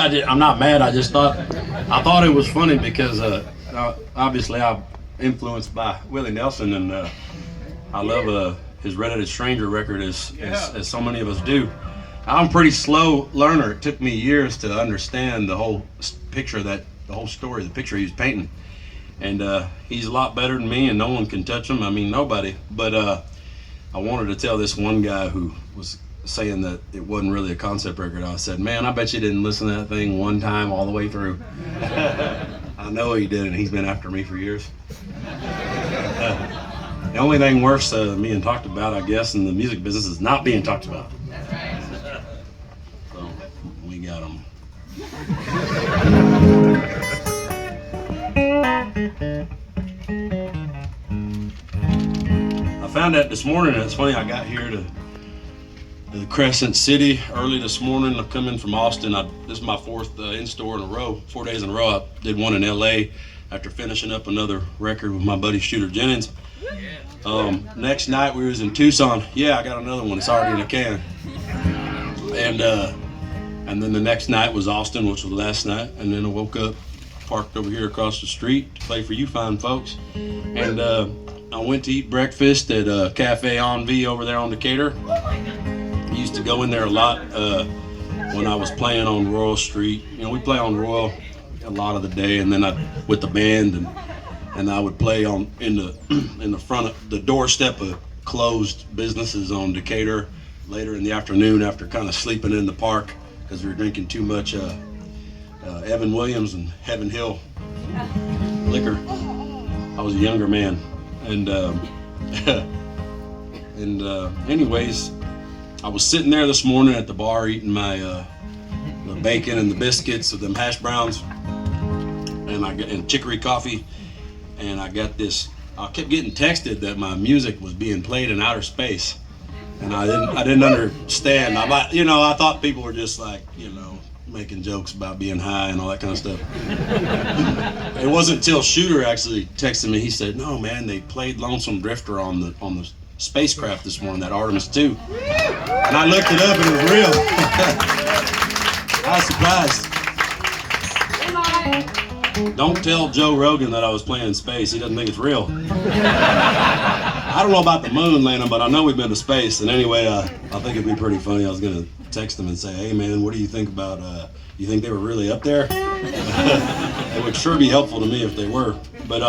I'm not mad. I thought it was funny because obviously I'm influenced by Willie Nelson, and I love his Redheaded Stranger record as so many of us do. I'm a pretty slow learner. It took me years to understand the whole picture, the whole story, the picture he was painting. And he's a lot better than me, and no one can touch him. I mean, nobody. But I wanted to tell this one guy who was saying that it wasn't really a concept record. I said, man, I bet you didn't listen to that thing one time all the way through. I know he didn't. He's been after me for years. The only thing worse than being talked about, I guess, in the music business is not being talked about. So, we got him. I found that this morning, and it's funny, I got here to Crescent City early this morning. I'm coming from Austin. This is my fourth in-store in a row, 4 days in a row. I did one in LA after finishing up another record with my buddy Shooter Jennings. Next night we was in Tucson. Yeah, I got another one. It's already in a can. And then the next night was Austin, which was last night. And then I woke up, parked over here across the street to play for you fine folks. And I went to eat breakfast at Cafe Envie over there on Decatur. I used to go in there a lot when I was playing on Royal Street. You know, we play on Royal a lot of the day, and then with the band, and I would play in the front of the doorstep of closed businesses on Decatur later in the afternoon after kind of sleeping in the park because we were drinking too much Evan Williams and Heaven Hill liquor. I was a younger man, and anyways, I was sitting there this morning at the bar eating my the bacon and the biscuits with them hash browns, and chicory coffee, and I got this. I kept getting texted that my music was being played in outer space, and I didn't understand. I thought people were just like, making jokes about being high and all that kind of stuff. It wasn't until Shooter actually texted me. He said, "No, man, they played Lonesome Drifter on the spacecraft this morning, that Artemus 2. And I looked it up and it was real. I was surprised. Don't tell Joe Rogan that I was playing in space. He doesn't think it's real. I don't know about the moon landing, but I know we've been to space. And anyway, I think it'd be pretty funny. I was going to text him and say, hey man, what do you think about, you think they were really up there? It would sure be helpful to me if they were. But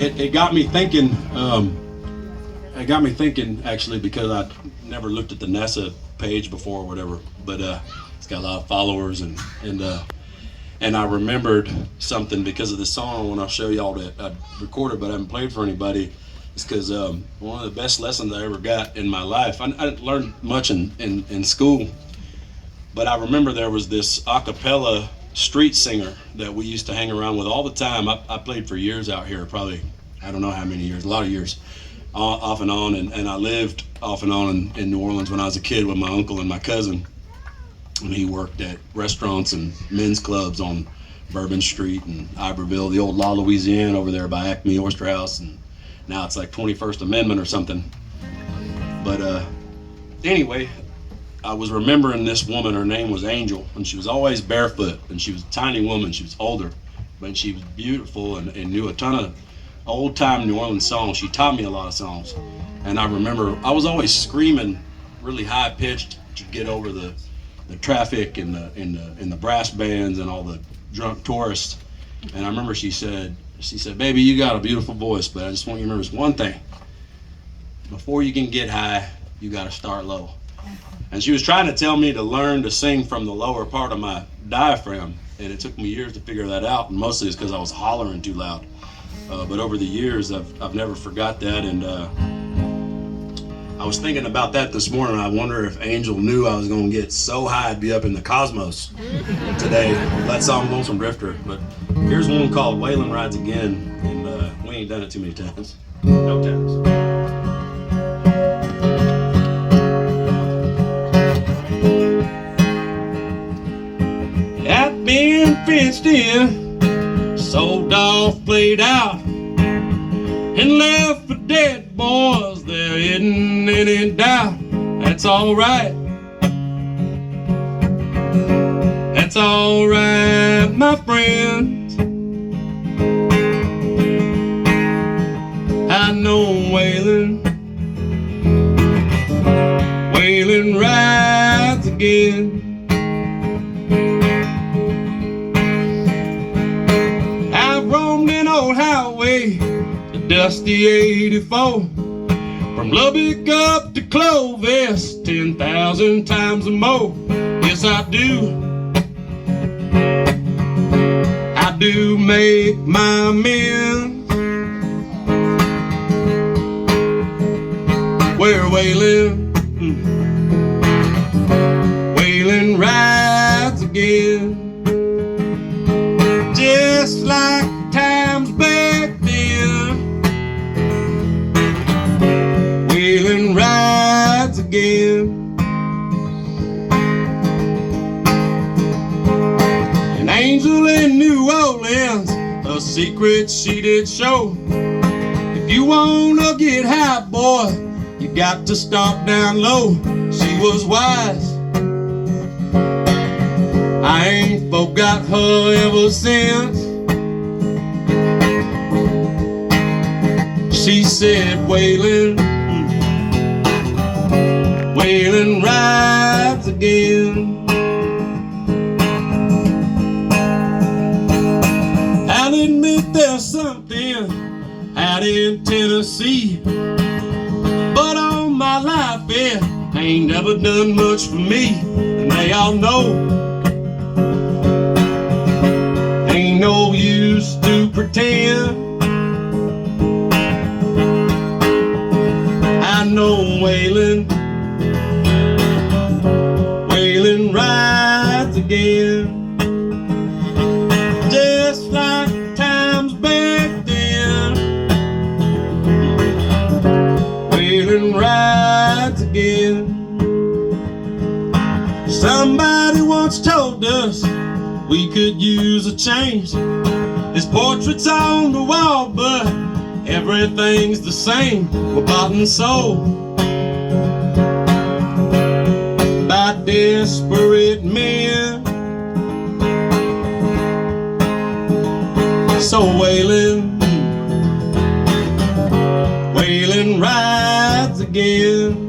it got me thinking, actually, because I never looked at the NASA page before or whatever, but it's got a lot of followers, and I remembered something because of the song. When I'll show y'all that I recorded but I haven't played for anybody, it's because one of the best lessons I ever got in my life. I didn't learn much in school, but I remember there was this a cappella street singer that we used to hang around with all the time. I played for years out here, probably, I don't know how many years, a lot of years. Off and on, and I lived off and on in New Orleans when I was a kid with my uncle and my cousin, and he worked at restaurants and men's clubs on Bourbon Street and Iberville, the old La Louisiane over there by Acme Oyster House, and now it's like 21st Amendment or something. But anyway, I was remembering this woman. Her name was Angel, and she was always barefoot, and she was a tiny woman. She was older, but she was beautiful and knew a ton of old-time New Orleans songs. She taught me a lot of songs, and I remember I was always screaming really high-pitched to get over the traffic and the brass bands and all the drunk tourists. And I remember she said, baby, you got a beautiful voice, but I just want you to remember this one thing: before you can get high, you got to start low. And she was trying to tell me to learn to sing from the lower part of my diaphragm, and it took me years to figure that out, and mostly it's because I was hollering too loud. But over the years, I've never forgot that, and I was thinking about that this morning. I wonder if Angel knew I was going to get so high I'd be up in the cosmos today. That song, Lonesome Drifter. But here's one called Waylon Rides Again, and we ain't done it too many times. No times. I've been fenced in, sold off, played out, and left for dead boys. There isn't any doubt. That's all right. That's That's alright, my friends. I know Waylon. Waylon rides again. I've roamed an old highway, the dusty 84, from Lubbock up to Clovis, 10,000 times or more. Yes, I do. I do make my amends. Where Waylon? Waylon rides again. Just like times back then. Waylon rides again. An angel in New Orleans, a secret she did show. If you wanna get high, boy, you got to start down low. She was wise. I ain't forgot her ever since. She said, Waylon, Waylon rides again. I'll admit there's something out in Tennessee, but all my life it ain't never done much for me. And they all know ain't no use to pretend. I know Waylon, Waylon rides again. Just like times back then. Waylon rides again. Somebody once told us we could use a change. This portrait's on the wall, but everything's the same. We're bought and sold by desperate men. So Waylon, Waylon rides again.